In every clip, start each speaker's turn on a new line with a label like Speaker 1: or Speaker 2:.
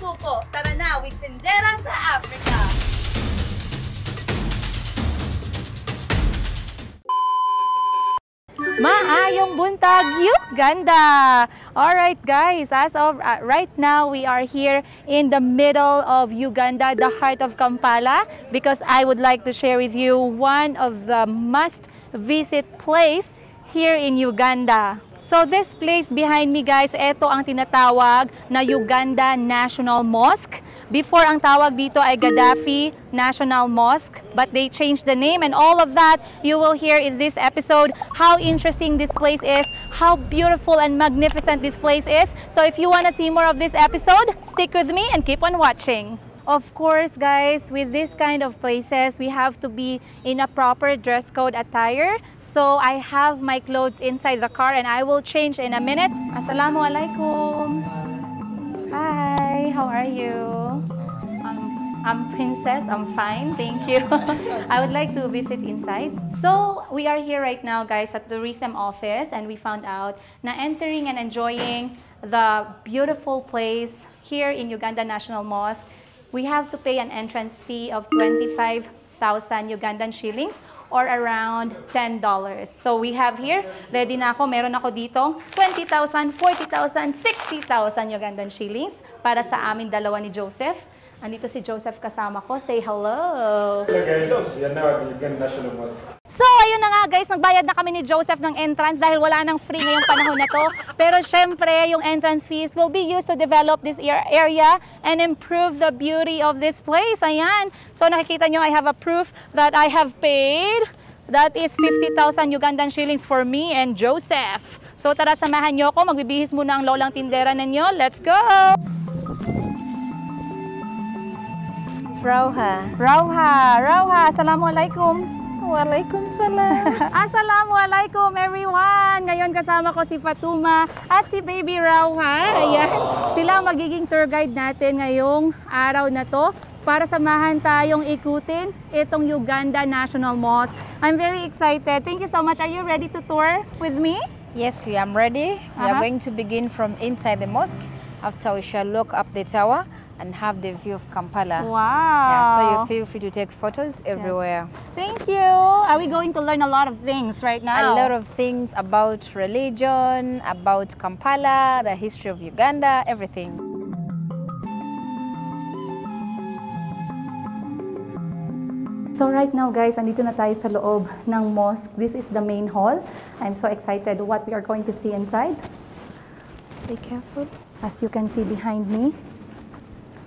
Speaker 1: suko. Tara na, with Tindera sa Africa! Maayong buntag, Uganda! Alright guys, as of right now, we are here in the middle of Uganda, the heart of Kampala, because I would like to share with you one of the must-visit place here in Uganda. So this place behind me guys, ito ang tinatawag na Uganda National Mosque. Before ang tawag dito ay Gaddafi National Mosque, but they changed the name, and all of that you will hear in this episode, how interesting this place is, how beautiful and magnificent this place is. So if you want to see more of this episode, stick with me and keep on watching. Of course, guys, with this kind of places, we have to be in a proper dress code attire. So I have my clothes inside the car and I will change in a minute. Assalamualaikum. Hi, how are you? I'm Princess, I'm fine, thank you. I would like to visit inside. So we are here right now, guys, at the tourism office, and we found out na entering and enjoying the beautiful place here in Uganda National Mosque, we have to pay an entrance fee of 25,000 Ugandan shillings or around $10. So we have here, ready na ako, meron ako dito, 20,000, 40,000, 60,000 Ugandan shillings para sa amin dalawa ni Joseph. Andito si Joseph kasama ko. Say hello!
Speaker 2: Hello guys, yan na ang Uganda National Mosque.
Speaker 1: So ayun na nga guys, nagbayad na kami ni Joseph ng entrance dahil wala nang free ngayong panahon na to. Pero syempre, yung entrance fees will be used to develop this area and improve the beauty of this place. Ayan. So nakikita nyo, I have a proof that I have paid. That is 50,000 Ugandan shillings for me and Joseph. So tara, samahan nyo ako. Magbibihis muna ang lolang tindera ninyo. Let's go! Rauha, assalamualaikum.
Speaker 3: Waalaikumsalam.
Speaker 1: Assalamualaikum everyone. Ngayon kasama ko si Fatuma at si Baby Rauha. Ayan. Sila magiging tour guide natin ngayong araw na to para samahan tayong ikutin itong Uganda National Mosque. I'm very excited. Thank you so much. Are you ready to tour with me?
Speaker 3: Yes, we are ready. We are going to begin from inside the mosque. After we shall look up the tower and have the view of Kampala.
Speaker 1: Wow.
Speaker 3: Yeah, so you feel free to take photos everywhere.
Speaker 1: Yes. Thank you. Are we going to learn a lot of things right now?
Speaker 3: A lot of things about religion, about Kampala, the history of Uganda, everything.
Speaker 1: So right now guys, andito na tayo sa loob ng mosque. This is the main hall. I'm so excited what we are going to see inside.
Speaker 3: Be careful.
Speaker 1: As you can see behind me,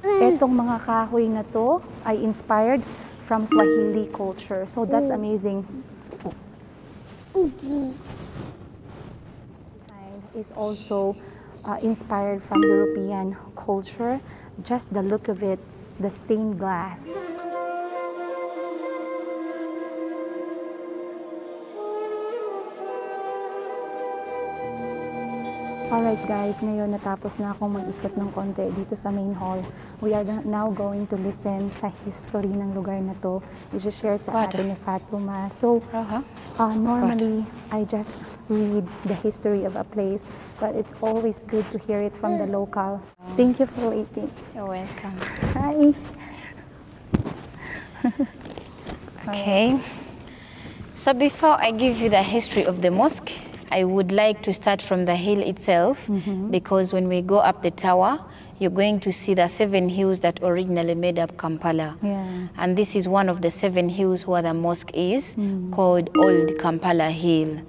Speaker 1: etong mga kahoy na to ay inspired from Swahili culture. So that's amazing. Is also inspired from European culture. Just the look of it, the stained glass. Alright guys, ngayon natapos na akong mag-ikot ng konti dito sa main hall. We are now going to listen sa history ng lugar na to. I-share sa atin ni Fatuma. So, normally, I just read the history of a place, but it's always good to hear it from the locals. Thank you for waiting.
Speaker 3: You're welcome.
Speaker 1: Hi.
Speaker 3: Okay. So before I give you the history of the mosque, I would like to start from the hill itself, because when we go up the tower, you're going to see the 7 hills that originally made up Kampala.
Speaker 1: Yeah.
Speaker 3: And this is one of the 7 hills where the mosque is, called Old Kampala Hill.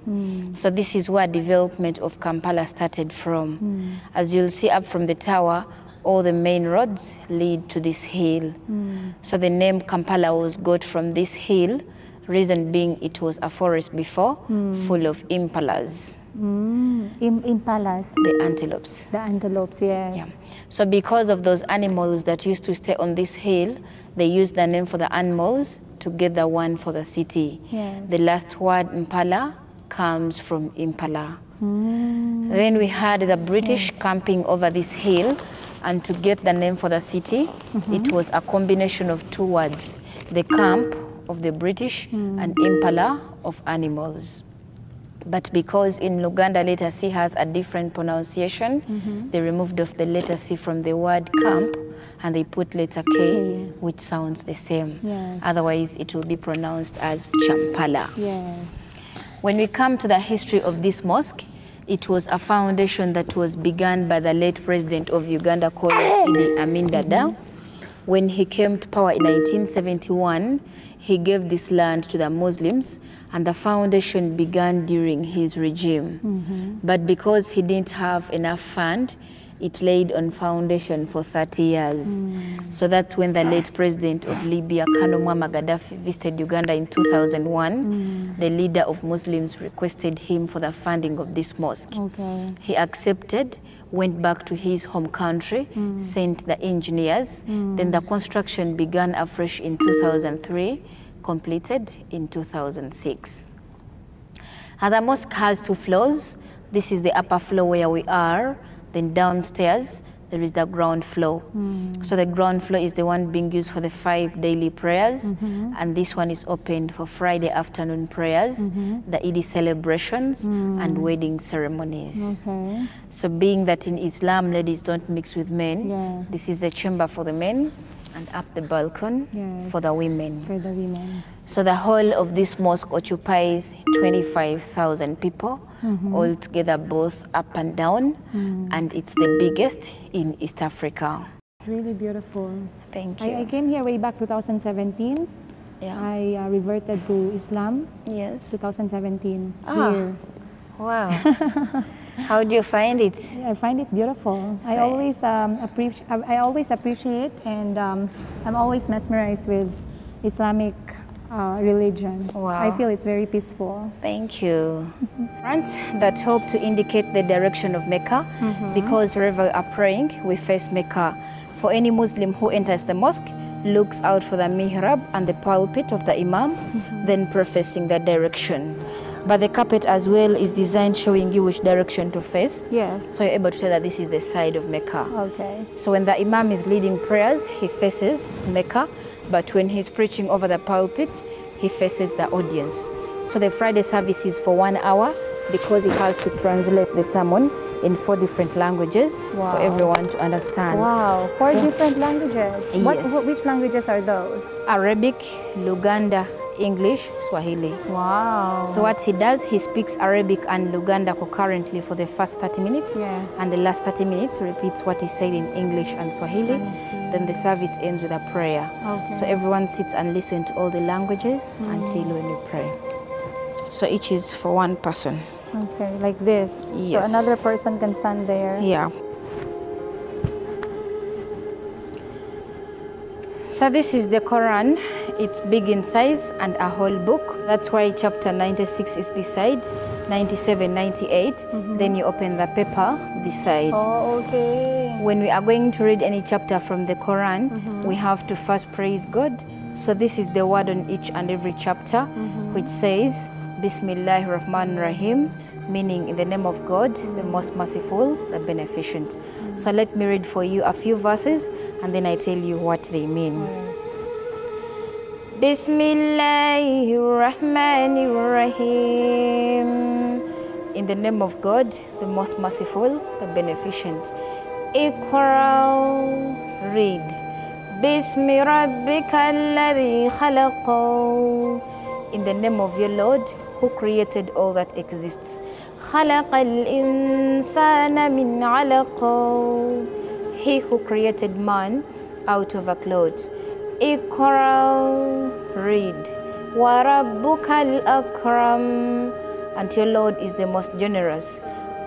Speaker 3: So this is where development of Kampala started from. As you'll see up from the tower, all the main roads lead to this hill. So the name Kampala was got from this hill, reason being it was a forest before, full of impalas.
Speaker 1: Impalas?
Speaker 3: The antelopes.
Speaker 1: The antelopes, yes.
Speaker 3: Yeah. So because of those animals that used to stay on this hill, they used the name for the animals to get the one for the city.
Speaker 1: Yes.
Speaker 3: The last word impala comes from impala. Then we had the British camping over this hill, and to get the name for the city, it was a combination of 2 words, the camp of the British and impala of animals. But because in Luganda letter C has a different pronunciation, they removed off the letter C from the word camp and they put letter K, which sounds the same.
Speaker 1: Yes.
Speaker 3: Otherwise, it will be pronounced as Champala.
Speaker 1: Yes.
Speaker 3: When we come to the history of this mosque, it was a foundation that was begun by the late president of Uganda called Idi Amin Dada. When he came to power in 1971, he gave this land to the Muslims, and the foundation began during his regime. But because he didn't have enough fund, it laid on foundation for 30 years. So that's when the late president of Libya, Colonel Muammar Gaddafi, visited Uganda in 2001. The leader of Muslims requested him for the funding of this mosque.
Speaker 1: Okay.
Speaker 3: He accepted, went back to his home country, sent the engineers. Then the construction began afresh in 2003, completed in 2006. The mosque has 2 floors. This is the upper floor where we are. Then downstairs, there is the ground floor. So the ground floor is the one being used for the 5 daily prayers. And this one is opened for Friday afternoon prayers, the Eid celebrations, and wedding ceremonies.
Speaker 1: Okay.
Speaker 3: So being that in Islam, ladies don't mix with men,
Speaker 1: Yes.
Speaker 3: this is the chamber for the men, and up the balcony
Speaker 1: Yes.
Speaker 3: for the women.
Speaker 1: For the women.
Speaker 3: So the whole of this mosque occupies 25,000 people, all together, both up and down, and it's the biggest in East Africa.
Speaker 1: It's really beautiful.
Speaker 3: Thank you.
Speaker 1: I came here way back 2017.
Speaker 3: Yeah.
Speaker 1: I reverted to Islam
Speaker 3: Yes.
Speaker 1: 2017
Speaker 3: Ah.
Speaker 1: here.
Speaker 3: Wow. How do you find it?
Speaker 1: I find it beautiful. I always appreciate, and I'm always mesmerized with Islamic religion.
Speaker 3: Wow.
Speaker 1: I feel it's very peaceful.
Speaker 3: Thank you. Front that help to indicate the direction of Mecca, because wherever we are praying, we face Mecca. For any Muslim who enters the mosque, looks out for the mihrab and the pulpit of the imam, then professing the direction. But the carpet as well is designed showing you which direction to face.
Speaker 1: Yes.
Speaker 3: So you're able to tell that this is the side of Mecca.
Speaker 1: Okay.
Speaker 3: So when the imam is leading prayers, he faces Mecca. But when he's preaching over the pulpit, he faces the audience. So the Friday service is for 1 hour, because he has to translate the sermon in 4 different languages for everyone to understand.
Speaker 1: Wow, 4 different languages.
Speaker 3: Yes.
Speaker 1: Which languages are those?
Speaker 3: Arabic, Luganda, English, Swahili.
Speaker 1: Wow.
Speaker 3: So what he does, he speaks Arabic and Luganda concurrently for the first 30 minutes.
Speaker 1: Yes.
Speaker 3: And the last 30 minutes repeats what he said in English and Swahili. Then the service ends with a prayer.
Speaker 1: Okay.
Speaker 3: So everyone sits and listens to all the languages until when you pray. So each is for 1 person.
Speaker 1: Okay, like this.
Speaker 3: Yes.
Speaker 1: So another person can stand there.
Speaker 3: Yeah. So this is the Quran. It's big in size and a whole book. That's why chapter 96 is this side, 97, 98. Then you open the paper this side.
Speaker 1: Oh, okay.
Speaker 3: When we are going to read any chapter from the Quran, we have to first praise God. So this is the word on each and every chapter, which says, Bismillahir Rahmanir Rahim, meaning in the name of God, the most merciful, the beneficent. So let me read for you a few verses, and then I tell you what they mean. Bismillahir Rahmanir Rahim, in the name of God, the most merciful, the beneficent. Iqra, read. Bismi rabbika alladhi khalaq, in the name of your Lord, who created all that exists. Khalaqal insana min alaq, he who created man out of a cloth. Iqra, read. Wa rabbukal akram, and your Lord is the most generous.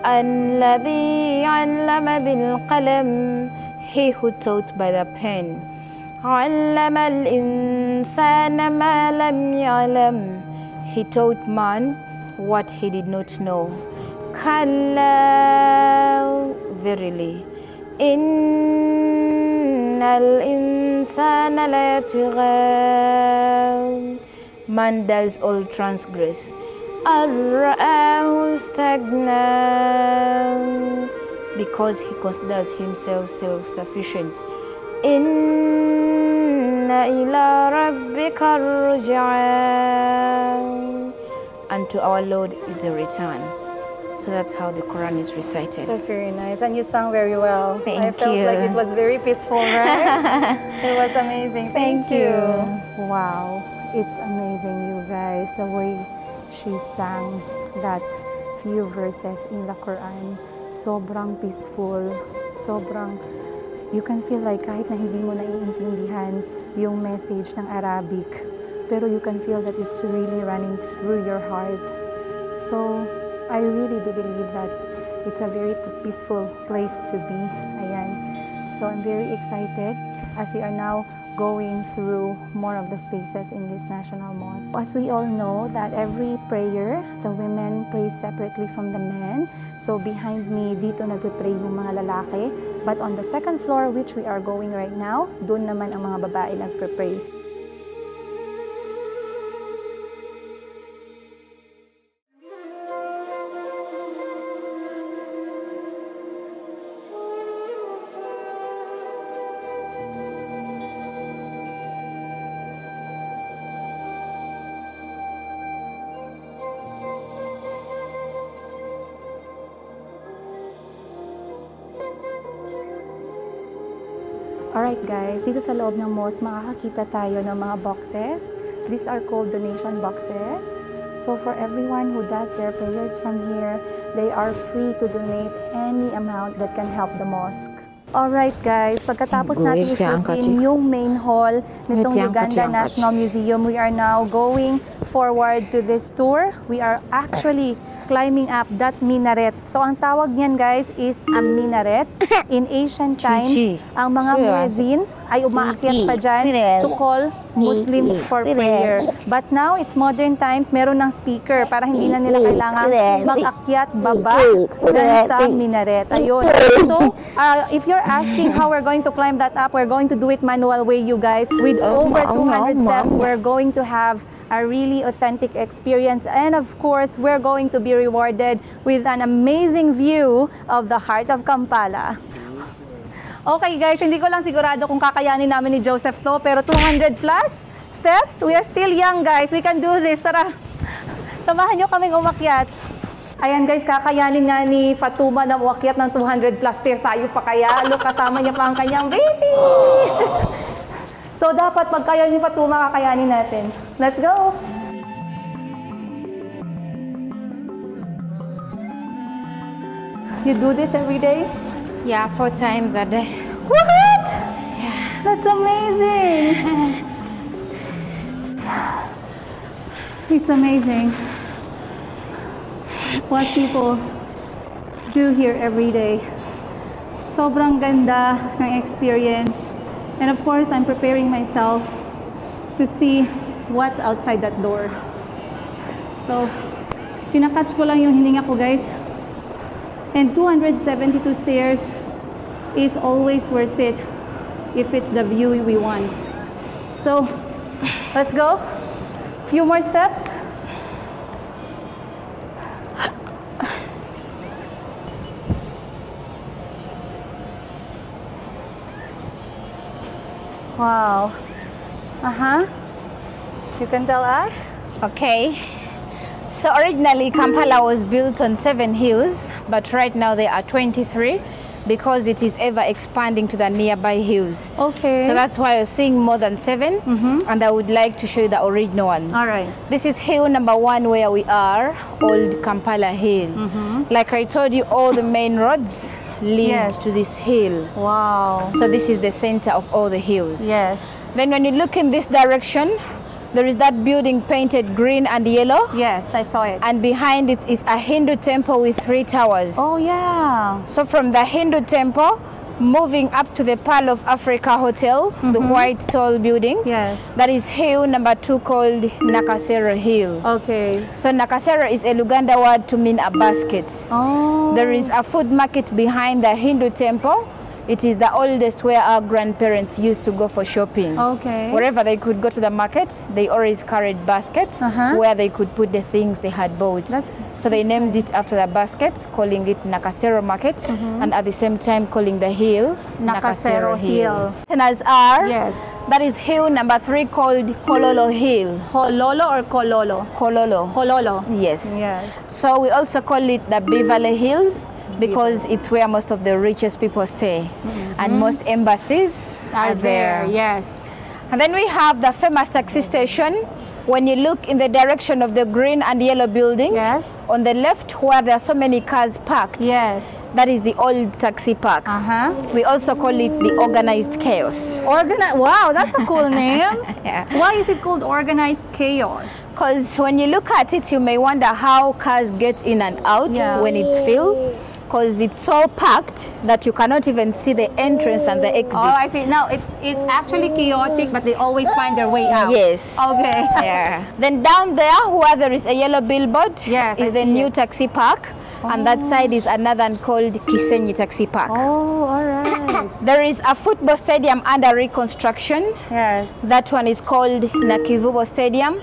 Speaker 3: Alladhi allama bil qalam, he who taught by the pen. Allama al insana ma lam ya'lam, he taught man what he did not know. Kalla, verily. Innal insana la yatgha, man does all transgress. Ar-ra'ahu staghna, because he considers himself self-sufficient. Inna ila rabbika ar-ruj'a, and to our Lord is the return. So that's how the Quran is recited.
Speaker 1: That's very nice. And you sang very well.
Speaker 3: Thank
Speaker 1: I felt
Speaker 3: you.
Speaker 1: like it was very peaceful, right? It was amazing.
Speaker 3: Thank you.
Speaker 1: Wow. It's amazing, you guys, the way she sang that few verses in the Quran. Sobrang peaceful. Sobrang, you can feel like kahit na hindi mo naiintindihan yung message ng Arabic, pero you can feel that it's really running through your heart. So, I really do believe that it's a very peaceful place to be. Ayan. So I'm very excited as we are now going through more of the spaces in this National Mosque. As we all know that every prayer, the women pray separately from the men. So behind me, dito nagpe-pray yung mga lalaki. But on the second floor, which we are going right now, doon naman ang mga babae nagpe-pray. Alright guys, dito sa loob ng mosque, makakakita tayo ng mga boxes. These are called donation boxes. So for everyone who does their prayers from here, they are free to donate any amount that can help the mosque. Alright guys, pagkatapos natin isukin yung main hall nitong Uganda National Museum, we are now going forward to this tour. We are actually climbing up that minaret. So ang tawag niyan guys is a minaret. In ancient times, ang mga muezzin ay umaakyat pa dyan to call Muslims for prayer. But now, it's modern times, meron ng speaker para hindi na nila kailangan mag-akyat baba dyan sa minaret. Ayun. So, if you're asking how we're going to climb that up, we're going to do it manual way, you guys. With over 200 steps, we're going to have a really authentic experience, and of course we're going to be rewarded with an amazing view of the heart of Kampala. Okay guys, hindi ko lang sigurado kung kakayanin namin ni Joseph to, pero 200 plus steps, we are still young guys, we can do this. Tara, samahan nyo kaming umakyat. Ayan guys, kakayanin nga ni Fatuma na umakyat ng 200 plus stairs, tayo pa kaya? Look, kasama niya pa ang kanyang baby. So, dapat pagkaya ni Fatuma, kakayanin natin. Let's go! You do this every day?
Speaker 3: Yeah, 4 times a day.
Speaker 1: What?
Speaker 3: Yeah.
Speaker 1: That's amazing! It's amazing what people do here every day. Sobrang ganda ng experience. And of course, I'm preparing myself to see what's outside that door. So, pinakatch ko lang yung hininga ko, guys. And 272 stairs is always worth it if it's the view we want. So, let's go. Few more steps. Wow. You can tell us?
Speaker 3: Okay. So originally Kampala was built on 7 hills, but right now there are 23 because it is ever expanding to the nearby hills.
Speaker 1: Okay.
Speaker 3: So that's why you're seeing more than 7, and I would like to show you the original ones.
Speaker 1: All right.
Speaker 3: This is hill number 1 where we are, Old Kampala Hill. Like I told you, all the main roads lead to this hill.
Speaker 1: Wow.
Speaker 3: So this is the center of all the hills.
Speaker 1: Yes.
Speaker 3: Then when you look in this direction, there is that building painted green and yellow.
Speaker 1: Yes, I saw it.
Speaker 3: And behind it is a Hindu temple with 3 towers.
Speaker 1: Oh, yeah.
Speaker 3: So from the Hindu temple, moving up to the Pearl of Africa Hotel, the white tall building.
Speaker 1: Yes.
Speaker 3: That is hill number 2 called Nakasero Hill.
Speaker 1: Okay.
Speaker 3: So Nakasero is a Luganda word to mean a basket.
Speaker 1: Oh.
Speaker 3: There is a food market behind the Hindu temple, It is the oldest where our grandparents used to go for shopping.
Speaker 1: Okay.
Speaker 3: Wherever they could go to the market, they always carried baskets where they could put the things they had bought. So they named it after the baskets, calling it Nakasero Market, and at the same time calling the hill
Speaker 1: Nakasero Hill.
Speaker 3: Listeners are,
Speaker 1: Yes.
Speaker 3: that is hill number 3 called Kololo Hill.
Speaker 1: Kololo or Kololo?
Speaker 3: Kololo.
Speaker 1: Kololo.
Speaker 3: Yes.
Speaker 1: Yes.
Speaker 3: So we also call it the Beverly Hills because it's where most of the richest people stay, and most embassies
Speaker 1: Are there? Yes.
Speaker 3: And then we have the famous taxi station. When you look in the direction of the green and yellow building,
Speaker 1: Yes.
Speaker 3: on the left where there are so many cars parked,
Speaker 1: Yes.
Speaker 3: that is the old taxi park. We also call it the organized chaos.
Speaker 1: Wow, that's a cool name.
Speaker 3: Yeah.
Speaker 1: Why is it called organized chaos?
Speaker 3: Because when you look at it, you may wonder how cars get in and out when it's filled. Because it's so packed that you cannot even see the entrance and the exit.
Speaker 1: Oh, I see. Now it's actually chaotic, but they always find their way out.
Speaker 3: Yes.
Speaker 1: Okay.
Speaker 3: Yeah. Then down there, where there is a yellow billboard,
Speaker 1: Yes, I
Speaker 3: is the
Speaker 1: see
Speaker 3: new
Speaker 1: it.
Speaker 3: taxi park, and that side is another one called Kisenyi Taxi Park.
Speaker 1: Oh, all right.
Speaker 3: There is a football stadium under reconstruction.
Speaker 1: Yes.
Speaker 3: That one is called Nakivubo Stadium.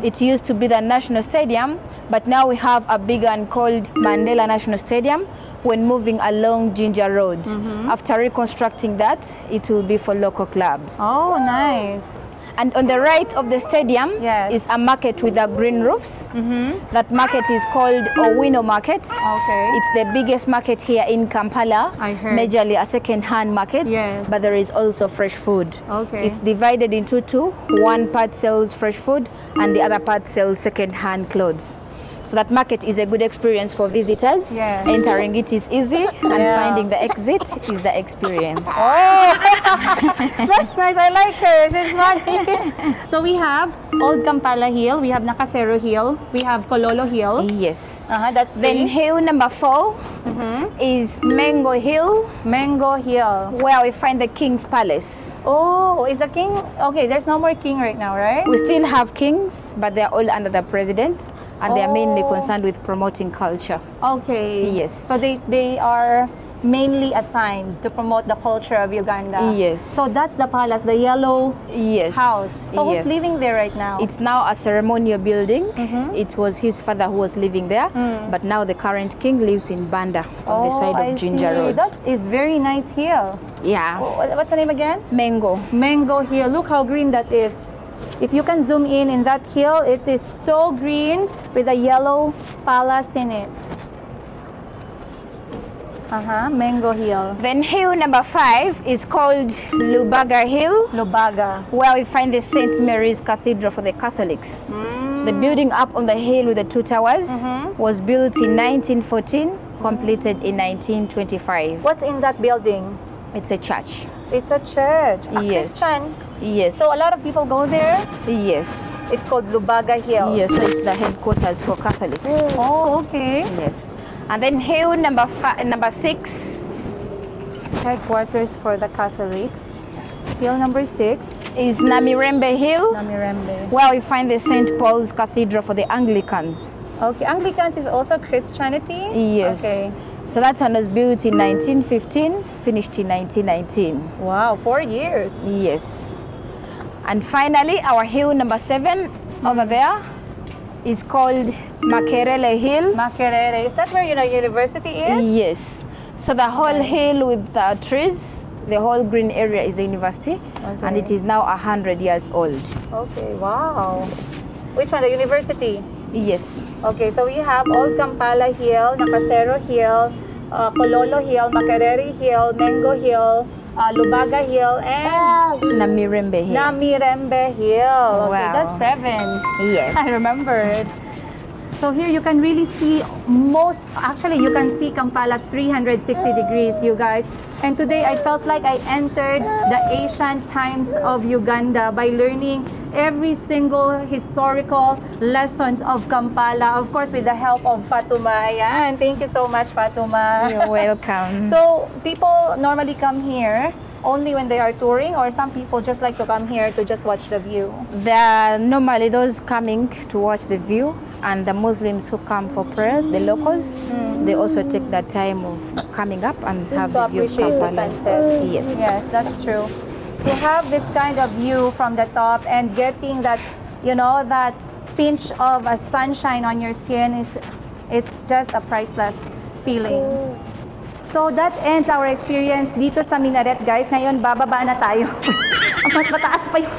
Speaker 3: It used to be the national stadium, but now we have a big one called Mandela National Stadium when moving along Ginger Road. After reconstructing that, it will be for local clubs.
Speaker 1: Oh, nice.
Speaker 3: And on the right of the stadium
Speaker 1: Yes.
Speaker 3: is a market with the green roofs. That market is called Owino Market.
Speaker 1: Okay.
Speaker 3: It's the biggest market here in Kampala.
Speaker 1: I heard.
Speaker 3: Majorly a second-hand market.
Speaker 1: Yes.
Speaker 3: But there is also fresh food.
Speaker 1: Okay.
Speaker 3: It's divided into two. One part sells fresh food and the other part sells second-hand clothes. So that market is a good experience for visitors.
Speaker 1: Yes.
Speaker 3: Entering it is easy, and
Speaker 1: Yeah.
Speaker 3: finding the exit is the experience.
Speaker 1: Oh, that's nice. I like her. She's funny. So we have Old Kampala Hill, we have Nakasero Hill, we have Kololo Hill.
Speaker 3: Yes.
Speaker 1: That's
Speaker 3: Then hill number 4 is Mango Hill,
Speaker 1: Mango Hill.
Speaker 3: where we find the King's Palace.
Speaker 1: Oh, is the king? Okay, there's no more king right now, right?
Speaker 3: We still have kings, but they're all under the president, and they're mainly
Speaker 1: Oh.
Speaker 3: concerned with promoting culture.
Speaker 1: Okay.
Speaker 3: Yes.
Speaker 1: So they are mainly assigned to promote the culture of Uganda.
Speaker 3: Yes.
Speaker 1: So that's the palace, the yellow
Speaker 3: Yes.
Speaker 1: house. So
Speaker 3: Yes.
Speaker 1: who's living there right now?
Speaker 3: It's now a ceremonial building. It was his father who was living there, but now the current king lives in Banda on the side of
Speaker 1: I
Speaker 3: Ginger
Speaker 1: see.
Speaker 3: Road.
Speaker 1: That is very nice hill.
Speaker 3: Yeah.
Speaker 1: What's the name again?
Speaker 3: Mango.
Speaker 1: Mango Hill. Look how green that is. If you can zoom in that hill, it is so green with a yellow palace in it. Mango Hill.
Speaker 3: Then hill number 5 is called Lubaga Hill,
Speaker 1: Lubaga.
Speaker 3: where we find the St. Mary's Cathedral for the Catholics. The building up on the hill with the 2 towers was built in 1914, completed in 1925.
Speaker 1: What's in that building?
Speaker 3: It's a church.
Speaker 1: It's a church. A
Speaker 3: Yes.
Speaker 1: Christian.
Speaker 3: Yes.
Speaker 1: So a lot of people go there.
Speaker 3: Yes.
Speaker 1: It's called Lubaga Hill.
Speaker 3: Yes, so it's the headquarters for Catholics.
Speaker 1: Oh, okay.
Speaker 3: Yes. And then hill number 6
Speaker 1: Headquarters for the Catholics. Hill number 6.
Speaker 3: is Namirembe Hill,
Speaker 1: Namirembe.
Speaker 3: where we find the St. Paul's Cathedral for the Anglicans.
Speaker 1: Okay, Anglicans is also Christianity?
Speaker 3: Yes.
Speaker 1: Okay.
Speaker 3: So that one was built in 1915, finished in 1919.
Speaker 1: Wow, 4 years.
Speaker 3: Yes. And finally, our hill number 7 over there is called Makerere Hill.
Speaker 1: Makerere. Is that where university is?
Speaker 3: Yes. So the whole hill with trees, the whole green area is the university, and it is now 100 years old.
Speaker 1: Okay, wow. Which one, the university?
Speaker 3: Yes.
Speaker 1: Okay, so we have Old Kampala Hill, Nakasero Hill, Kololo Hill, Makerere Hill, Mango Hill, Lubaga Hill, and
Speaker 3: Namirembe Hill.
Speaker 1: Namirembe Hill. Okay,
Speaker 3: Wow.
Speaker 1: that's 7.
Speaker 3: Yes.
Speaker 1: I remember it. So here you can really see actually you can see Kampala 360 degrees, you guys. And today I felt like I entered the ancient times of Uganda by learning every single historical lessons of Kampala. Of course, with the help of Fatuma. Ayan. Thank you so much, Fatuma.
Speaker 3: You're welcome.
Speaker 1: So people normally come here only when they are touring, or some people just like to come here to just watch the view?
Speaker 3: There are normally those coming to watch the view, and the Muslims who come for prayers, the locals, they also take that time of coming up and have the view of Kampala.
Speaker 1: Sunset.
Speaker 3: Yes.
Speaker 1: Yes, that's true. To have this kind of view from the top and getting that, you know, that pinch of a sunshine on your skin it's just a priceless feeling. So that ends our experience dito sa minaret, guys. Ngayon bababa na tayo. Mataas pa yun.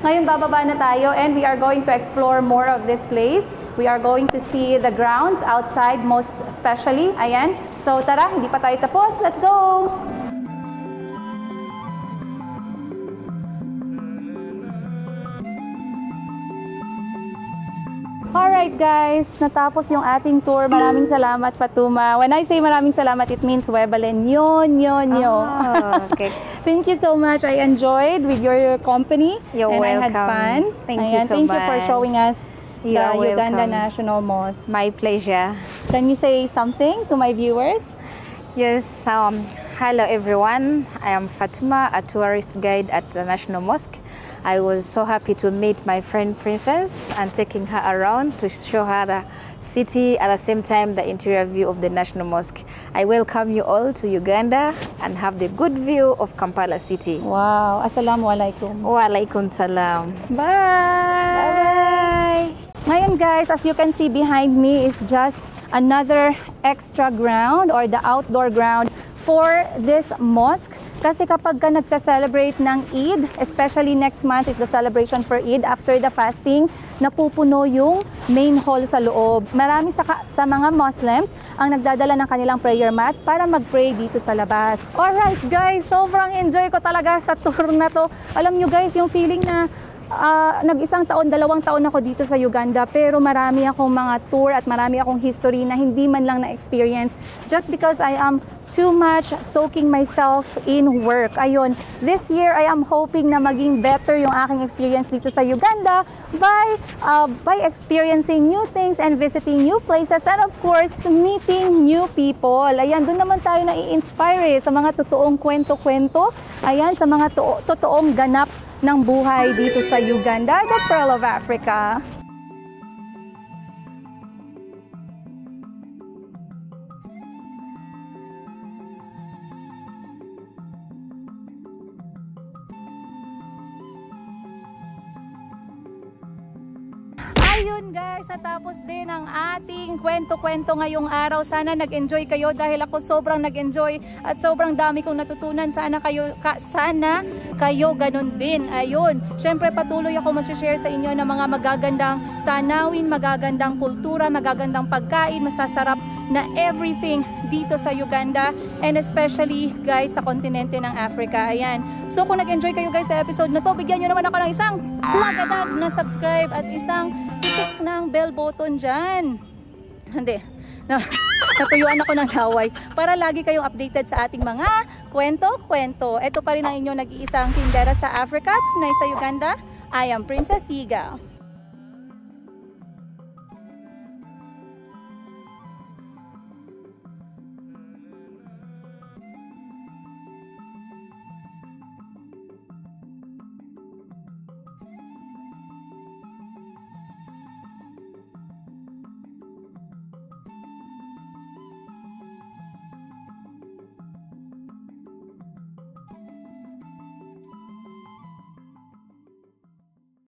Speaker 1: Ngayon bababa na tayo and we are going to explore more of this place. We are going to see the grounds outside most especially. Ayan. So tara, hindi pa tayo tapos. Let's go! Alright guys, natapos yung ating tour. Maraming salamat, Fatuma. When I say maraming salamat, it means Webalen. Yun.
Speaker 3: Okay.
Speaker 1: Thank you so much. I enjoyed with your company.
Speaker 3: You're
Speaker 1: and
Speaker 3: welcome.
Speaker 1: I had fun.
Speaker 3: Thank you so
Speaker 1: Thank
Speaker 3: much.
Speaker 1: you for showing us
Speaker 3: You're
Speaker 1: the Uganda
Speaker 3: welcome.
Speaker 1: National Mosque.
Speaker 3: My pleasure.
Speaker 1: Can you say something to my viewers?
Speaker 3: Yes, hello everyone. I am Fatuma, a tourist guide at the National Mosque. I was so happy to meet my friend Princess and taking her around to show her the city, at the same time the interior view of the National Mosque. I welcome you all to Uganda and have the good view of Kampala city.
Speaker 1: Wow. Assalamualaikum.
Speaker 3: Wa alaikum salam.
Speaker 1: Bye!
Speaker 3: Bye-bye!
Speaker 1: Ngayon guys, as you can see behind me is just another extra ground or the outdoor ground for this mosque. Kasi kapag ka nagsa-celebrate ng Eid, especially next month is the celebration for Eid, after the fasting, napupuno yung main hall sa loob. Marami sa mga Muslims ang nagdadala ng kanilang prayer mat para mag-pray dito sa labas. Alright guys, sobrang enjoy ko talaga sa tour na to. Alam nyo guys, yung feeling na nag-isang taon, 2 taon ako dito sa Uganda, pero marami akong mga tour at marami akong history na hindi man lang na-experience just because I am too much soaking myself in work. Ayun, this year I am hoping na maging better yung aking experience dito sa Uganda by experiencing new things and visiting new places and of course meeting new people. Ayan, doon naman tayo na-i-inspire sa mga totoong kwento-kwento. Ayan, sa mga totoong ganap ng buhay dito sa Uganda, the Pearl of Africa. Ayun guys, natapos din ang ating kwento-kwento ngayong araw. Sana nag-enjoy kayo dahil ako sobrang nag-enjoy at sobrang dami kong natutunan. Sana kayo ganun din. Ayun, syempre patuloy ako mag-share sa inyo ng mga magagandang tanawin, magagandang kultura, magagandang pagkain, masasarap na everything dito sa Uganda and especially guys sa kontinente ng Africa. Ayan. So kung nag-enjoy kayo guys sa episode na to, bigyan nyo naman ako ng isang lagadag na subscribe at isang titik ng bell button dyan. Hindi. Natuyuan ako ng laway para lagi kayong updated sa ating mga kwento-kwento. Ito pa rin ang inyong nag-iisang tindera sa Africa, na sa Uganda. I am Princess Yiga.